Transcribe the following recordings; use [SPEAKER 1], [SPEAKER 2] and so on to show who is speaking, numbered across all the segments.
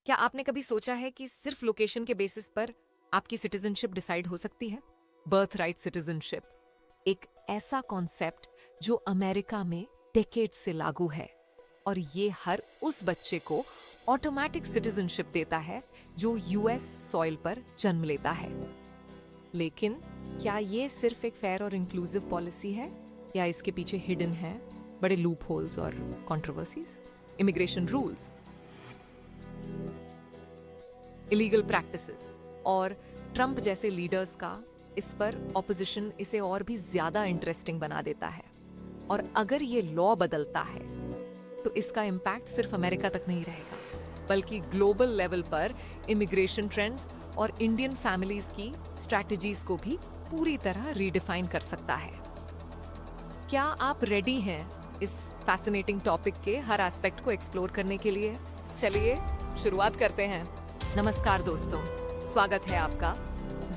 [SPEAKER 1] क्या आपने कभी सोचा है कि सिर्फ लोकेशन के बेसिस पर आपकी सिटीजनशिप डिसाइड हो सकती है? बर्थ राइट सिटीजनशिप एक ऐसा कॉन्सेप्ट जो अमेरिका में डेकेड से लागू है और ये हर उस बच्चे को ऑटोमेटिक सिटीजनशिप देता है जो यूएस सॉइल पर जन्म लेता है। लेकिन क्या ये सिर्फ एक फेयर और इंक्लूसिव पॉलिसी है या इसके पीछे हिडन है बड़े लूप होल्स और controversies, immigration rules, illegal practices और ट्रंप जैसे लीडर्स का इस पर ऑपोजिशन इसे और भी ज्यादा इंटरेस्टिंग बना देता है। और अगर ये लॉ बदलता है तो इसका इम्पैक्ट सिर्फ अमेरिका तक नहीं रहेगा बल्कि ग्लोबल लेवल पर इमिग्रेशन ट्रेंड्स और इंडियन फैमिलीज की स्ट्रैटेजीज को भी पूरी तरह रीडिफाइन कर सकता है। क्या आप रेडी हैं इस फैसिनेटिंग टॉपिक के हर एस्पेक्ट को एक्सप्लोर करने के लिए? चलिए शुरुआत करते हैं। नमस्कार दोस्तों, स्वागत है आपका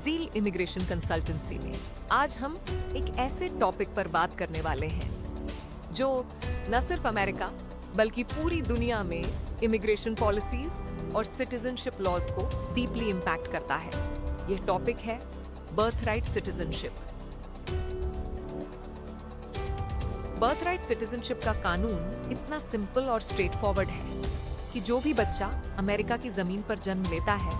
[SPEAKER 1] ज़ील इमिग्रेशन कंसल्टेंसी में। आज हम एक ऐसे टॉपिक पर बात करने वाले हैं जो न सिर्फ अमेरिका बल्कि पूरी दुनिया में इमिग्रेशन पॉलिसीज और सिटीजनशिप लॉज को डीपली इम्पैक्ट करता है। यह टॉपिक है birth right citizenship. Birth right citizenship का कानून इतना सिंपल और स्ट्रेट फॉरवर्ड है कि जो भी बच्चा अमेरिका की जमीन पर जन्म लेता है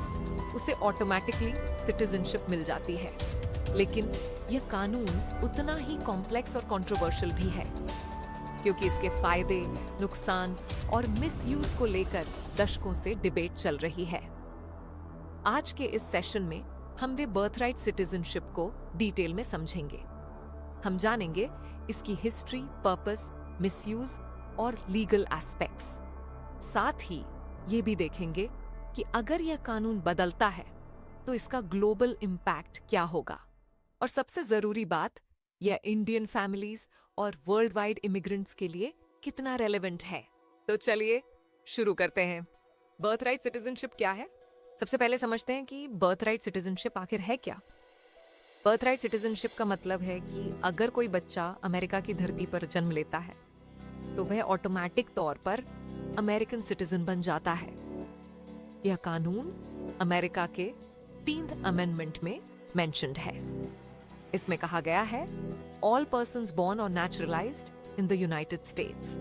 [SPEAKER 1] उसे ऑटोमेटिकली सिटीजनशिप मिल जाती है। लेकिन यह कानून उतना ही कॉम्प्लेक्स और कंट्रोवर्शियल भी है क्योंकि इसके फायदे, नुकसान और मिसयूज को लेकर दशकों से डिबेट चल रही है। आज के इस सेशन में हम बर्थ राइट सिटीजनशिप को डिटेल में समझेंगे। हम जानेंगे इसकी हिस्ट्री, पर्पस, मिसयूज और लीगल एस्पेक्ट्स। साथ ही ये भी देखेंगे कि अगर यह कानून बदलता है तो इसका ग्लोबल इम्पैक्ट क्या होगा और सबसे जरूरी बात, यह इंडियन फैमिलीज और वर्ल्ड वाइड इमिग्रेंट्स के लिए कितना रेलेवेंट है। तो चलिए शुरू करते हैं। बर्थ राइट सिटीजनशिप क्या है? सबसे पहले समझते हैं कि बर्थ राइट सिटीजनशिप आखिर है क्या। बर्थ राइट सिटीजनशिप का मतलब है कि अगर कोई बच्चा अमेरिका की धरती पर जन्म लेता है तो वह ऑटोमेटिक तौर पर अमेरिकन सिटीजन बन जाता है। यह कानून अमेरिका के 15th अमेंडमेंट में मेंशन्ड है। इसमें कहा गया है, all persons born or naturalised in the United States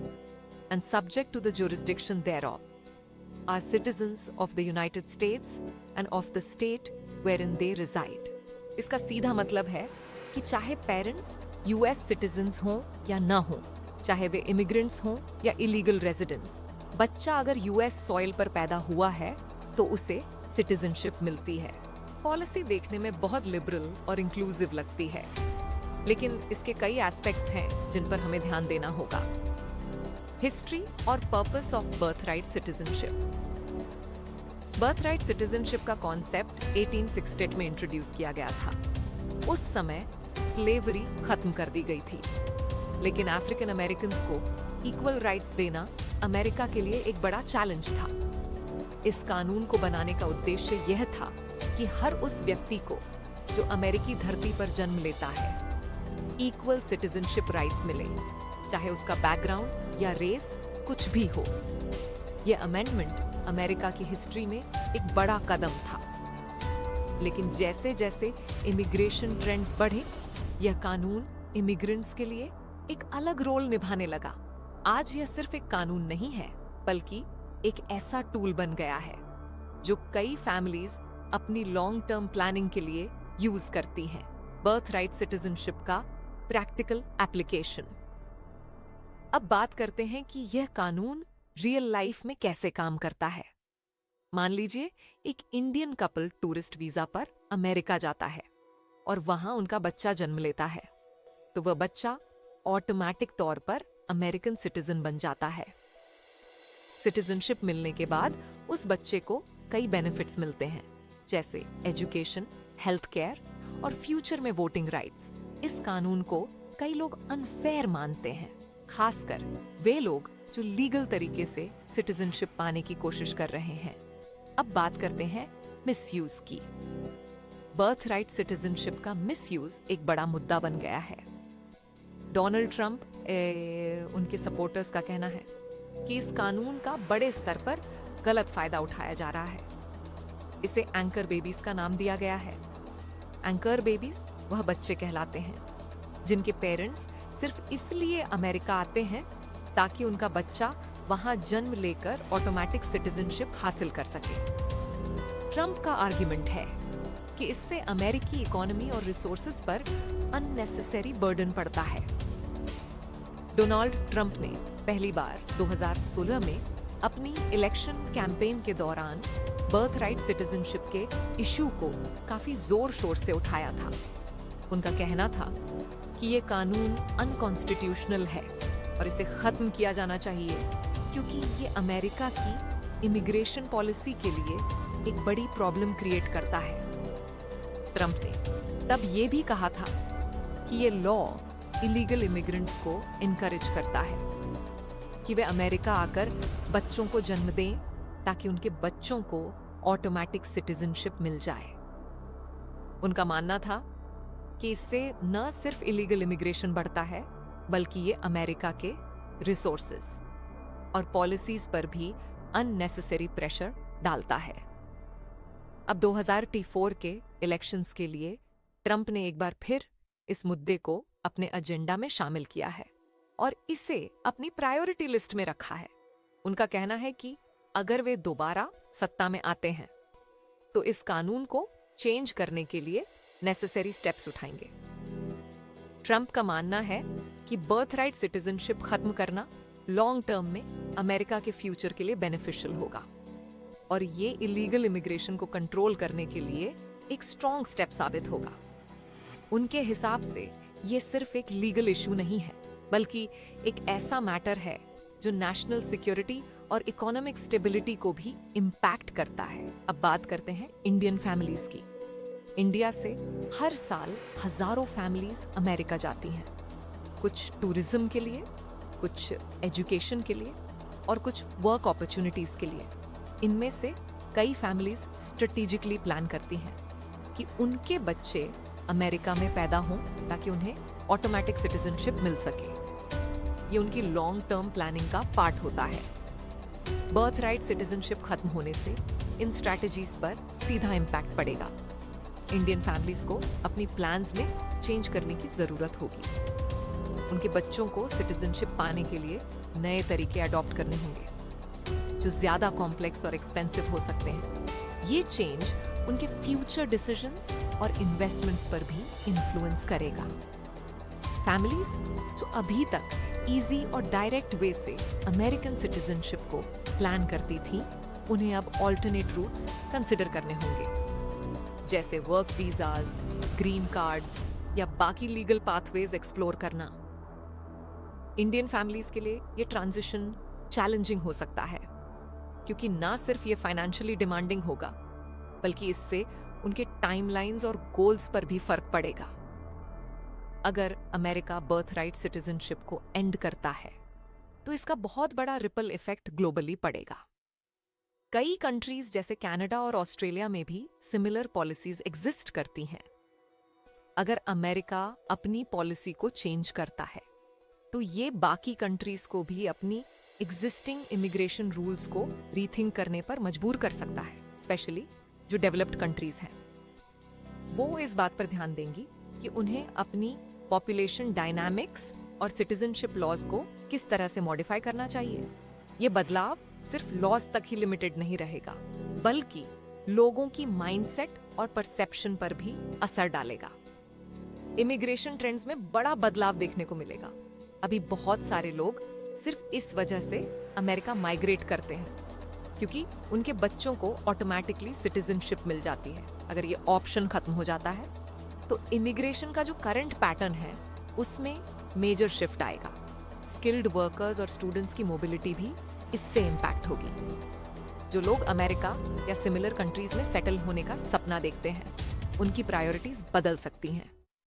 [SPEAKER 1] and subject to the jurisdiction thereof are citizens of the United States and of the state wherein they reside. इसका सीधा मतलब है कि चाहे पेरेंट्स यूएस सिटीजन्स हों या ना हों, चाहे वे इमिग्रेंट्स हों या इलीगल रेजिडेंट्स, बच्चा अगर यूएस सॉइल पर पैदा हुआ है तो उसे सिटीजनशिप मिलती है। पॉलिसी देखने में बहुत लिबरल और इंक्लूसिव लगती है, लेकिन इसके कई एस्पेक्ट्स हैं जिन पर हमें ध्यान देना होगा। हिस्ट्री और purpose of birth right citizenship. Birth right citizenship का कॉन्सेप्ट 1868 में इंट्रोड्यूस किया गया था। उस समय स्लेवरी खत्म कर दी गई थी, लेकिन अफ्रीकन अमेरिकन्स को इक्वल राइट्स देना अमेरिका के लिए एक बड़ा चैलेंज था। इस कानून को बनाने का उद्देश्य यह था कि हर उस व्यक्ति को जो अमेरिकी धरती पर जन्म लेता है इक्वल सिटीजनशिप राइट्स मिले, चाहे उसका बैकग्राउंड या रेस कुछ भी हो। यह अमेंडमेंट अमेरिका की हिस्ट्री में एक बड़ा कदम था, लेकिन जैसे जैसे इमिग्रेशन ट्रेंड्स बढ़े, यह कानून इमिग्रेंट्स के लिए एक अलग रोल निभाने लगा। आज यह सिर्फ एक कानून नहीं है बल्कि एक ऐसा टूल बन गया है जो कई फैमिलीज अपनी लॉन्ग टर्म प्लानिंग के लिए यूज करती हैं। बर्थ राइट सिटीजनशिप का प्रैक्टिकल एप्लीकेशन। अब बात करते हैं कि यह कानून रियल लाइफ में कैसे काम करता है। मान लीजिए एक इंडियन कपल टूरिस्ट वीजा पर अमेरिका जाता है और वहां उनका बच्चा जन्म लेता है, तो वह बच्चा ऑटोमेटिक तौर पर अमेरिकन सिटीजन बन जाता है। सिटीजनशिप मिलने के बाद उस बच्चे को कई बेनिफिट्स मिलते हैं, जैसे एजुकेशन, हेल्थ केयर और फ्यूचर में वोटिंग राइट्स। इस कानून को कई लोग अनफेयर मानते हैं, खासकर वे लोग जो लीगल तरीके से सिटीजनशिप पाने की कोशिश कर रहे हैं। अब बात करते हैं मिसयूज की। बर्थ राइट सिटीजनशिप का मिसयूज एक बड़ा मुद्दा बन गया है। डोनाल्ड ट्रंप उनके सपोर्टर्स का कहना है कि इस कानून का बड़े स्तर पर गलत फायदा उठाया जा रहा है। इसे एंकर बेबीज का नाम दिया गया है। एंकर बेबीज वह बच्चे कहलाते हैं जिनके पेरेंट्स सिर्फ इसलिए अमेरिका आते हैं ताकि उनका बच्चा वहां जन्म लेकर ऑटोमेटिक सिटीजनशिप हासिल कर सके। ट्रंप का आर्गुमेंट है कि इससे अमेरिकी इकोनॉमी और रिसोर्सेज पर अननेसेसरी बर्डन पड़ता है। डोनाल्ड ट्रंप ने पहली बार 2016 में अपनी इलेक्शन कैंपेन के दौरान बर्थराइट सिटीजनशिप के इशू को काफी जोर शोर से उठाया था। उनका कहना था कि ये कानून अनकॉन्स्टिट्यूशनल है और इसे खत्म किया जाना चाहिए क्योंकि ये अमेरिका की इमिग्रेशन पॉलिसी के लिए एक बड़ी प्रॉब्लम क्रिएट करता है। ट्रंप ने तब ये भी कहा था कि ये लॉ इलीगल इमिग्रेंट्स को इनकरेज करता है कि वे अमेरिका आकर बच्चों को जन्म दें ताकि उनके बच्चों को ऑटोमेटिक सिटीजनशिप मिल जाए। उनका मानना था कि इससे न सिर्फ इलीगल इमिग्रेशन बढ़ता है बल्कि ये अमेरिका के रिसोर्सेज और पॉलिसीज पर भी अननेसेसरी प्रेशर डालता है। अब 2024 के इलेक्शंस के लिए ट्रंप ने एक बार फिर इस मुद्दे को अपने एजेंडा में शामिल किया है और इसे अपनी प्रायोरिटी लिस्ट में रखा है। उनका कहना है कि अगर वे दोबारा सत्ता में आते हैं तो इस कानून को चेंज करने के लिए नेसेसरी स्टेप्स उठाएंगे। ट्रंप का मानना है कि बर्थराइट सिटीजनशिप खत्म करना लॉन्ग टर्म में अमेरिका के फ्यूचर के लिए बेनिफिशियल होगा और ये इलीगल इमिग्रेशन को कंट्रोल करने के लिए एक स्ट्रॉन्ग स्टेप साबित होगा। उनके हिसाब से ये सिर्फ एक लीगल इशू नहीं है बल्कि एक ऐसा मैटर है जो नेशनल सिक्योरिटी और इकोनॉमिक स्टेबिलिटी को भी इम्पैक्ट करता है। अब बात करते हैं इंडियन फैमिलीज की। इंडिया से हर साल हजारों फैमिलीज अमेरिका जाती हैं, कुछ टूरिज्म के लिए, कुछ एजुकेशन के लिए और कुछ वर्क अपॉर्चुनिटीज के लिए। इनमें से कई फैमिलीज स्ट्रेटेजिकली प्लान करती हैं कि उनके बच्चे अमेरिका में पैदा हों ताकि उन्हें ऑटोमेटिक सिटीजनशिप मिल सके। ये उनकी लॉन्ग टर्म प्लानिंग का पार्ट होता है। बर्थराइट सिटीजनशिप खत्म होने से इन स्ट्रैटेजीज पर सीधा इम्पैक्ट पड़ेगा। इंडियन फैमिलीज को अपनी प्लान्स में चेंज करने की जरूरत होगी। उनके बच्चों को सिटीजनशिप पाने के लिए नए तरीके अडॉप्ट करने होंगे जो ज्यादा कॉम्प्लेक्स और एक्सपेंसिव हो सकते हैं। ये चेंज उनके फ्यूचर डिसीजंस और इन्वेस्टमेंट्स पर भी इन्फ्लुएंस करेगा। फैमिलीज जो अभी तक इजी और डायरेक्ट वे से अमेरिकन सिटीजनशिप को प्लान करती थी, उन्हें अब ऑल्टरनेट रूट्स कंसिडर करने होंगे, जैसे वर्क वीजाज, ग्रीन कार्ड्स या बाकी लीगल पाथवेज एक्सप्लोर करना। इंडियन फैमिलीज के लिए ये ट्रांजिशन चैलेंजिंग हो सकता है क्योंकि ना सिर्फ ये फाइनेंशियली डिमांडिंग होगा बल्कि इससे उनके टाइमलाइंस और गोल्स पर भी फर्क पड़ेगा। अगर अमेरिका बर्थराइट सिटीजनशिप को एंड करता है तो इसका बहुत बड़ा रिपल इफेक्ट ग्लोबली पड़ेगा। कई कंट्रीज जैसे कनाडा और ऑस्ट्रेलिया में भी सिमिलर पॉलिसीज एग्जिस्ट करती हैं। अगर अमेरिका अपनी पॉलिसी को चेंज करता है तो ये बाकी कंट्रीज को भी अपनी एग्जिस्टिंग इमिग्रेशन रूल्स को रीथिंक करने पर मजबूर कर सकता है, स्पेशली जो डेवलप्ड कंट्रीज हैं। वो इस बात पर ध्यान देंगी कि उन्हें अपनी पॉपुलेशन डायनामिक्स और सिटीजनशिप लॉज को किस तरह से मॉडिफाई करना चाहिए। ये बदलाव सिर्फ लॉज तक ही लिमिटेड नहीं रहेगा बल्कि लोगों की माइंडसेट और परसेप्शन पर भी असर डालेगा। इमिग्रेशन ट्रेंड्स में बड़ा बदलाव देखने को मिलेगा। अभी बहुत सारे लोग सिर्फ इस वजह से अमेरिका माइग्रेट करते हैं क्योंकि उनके बच्चों को ऑटोमेटिकली सिटीजनशिप मिल जाती है। अगर ये ऑप्शन खत्म हो जाता है तो इमिग्रेशन का जो करंट पैटर्न है उसमें मेजर शिफ्ट आएगा। स्किल्ड वर्कर्स और स्टूडेंट्स की मोबिलिटी भी इससे इम्पैक्ट होगी। जो लोग अमेरिका या सिमिलर कंट्रीज में सेटल होने का सपना देखते हैं, उनकी प्रायोरिटीज बदल सकती हैं।